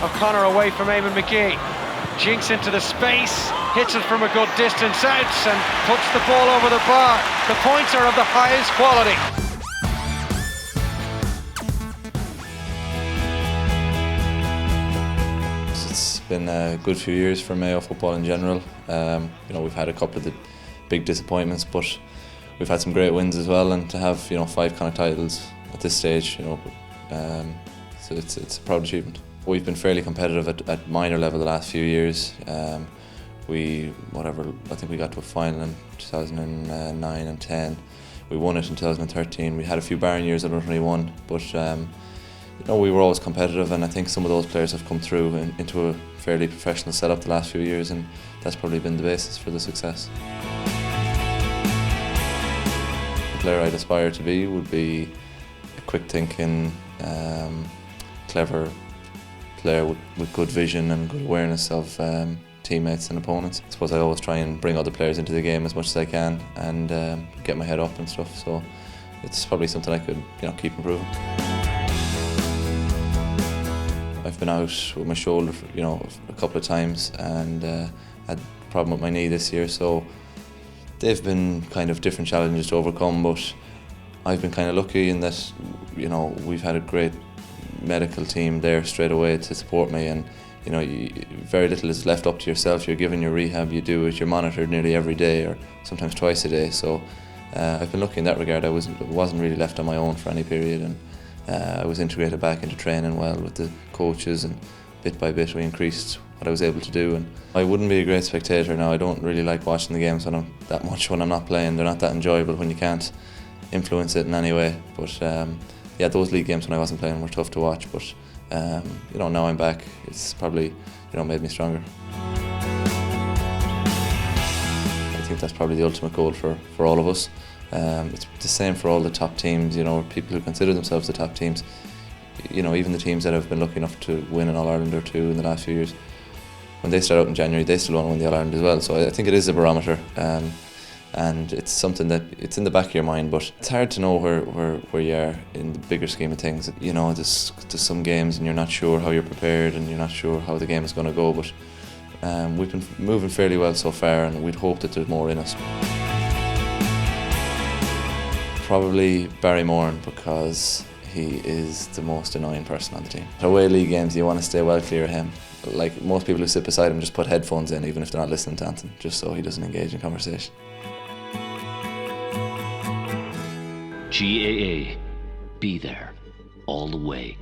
O'Connor away from Eamon McGee. Jinks into the space, hits it from a good distance out and puts the ball over the bar. The points are of the highest quality. It's been a good few years for Mayo football in general. We've had a couple of the big disappointments, but we've had some great wins as well, and to have 5 kind of titles at this stage, so it's a proud achievement. We've been fairly competitive at minor level the last few years. I think we got to a final in 2009 and 10. We won it in 2013. We had a few barren years at under 21, but we were always competitive, and I think some of those players have come through into a fairly professional setup the last few years, and that's probably been the basis for the success. The player I'd aspire to be would be a quick thinking, clever player with good vision and good awareness of teammates and opponents. I suppose I always try and bring other players into the game as much as I can and get my head up and stuff, so it's probably something I could keep improving. I've been out with my shoulder a couple of times and had a problem with my knee this year, so they've been kind of different challenges to overcome, but I've been kind of lucky in that we've had a great medical team there straight away to support me, and very little is left up to yourself. You're given your rehab, you do it, you're monitored nearly every day or sometimes twice a day, so I've been lucky in that regard. I wasn't really left on my own for any period, and I was integrated back into training well with the coaches, and bit by bit we increased what I was able to do. And I wouldn't be a great spectator now. I don't really like watching the games that much when I'm not playing. They're not that enjoyable when you can't influence it in any way, but those league games when I wasn't playing were tough to watch, but now I'm back, it's probably made me stronger. I think that's probably the ultimate goal for all of us. It's the same for all the top teams, people who consider themselves the top teams. Even the teams that have been lucky enough to win an All-Ireland or two in the last few years, when they start out in January, they still want to win the All-Ireland as well. So I think it is a barometer. And it's something that it's in the back of your mind, but it's hard to know where you are in the bigger scheme of things. There's some games and you're not sure how you're prepared and you're not sure how the game is going to go, but we've been moving fairly well so far, and we'd hope that there's more in us. Probably Barry Moran, because he is the most annoying person on the team. At away league games, you want to stay well clear of him. Like most people who sit beside him just put headphones in even if they're not listening to anything, just so he doesn't engage in conversation. GAA. Be there all the way.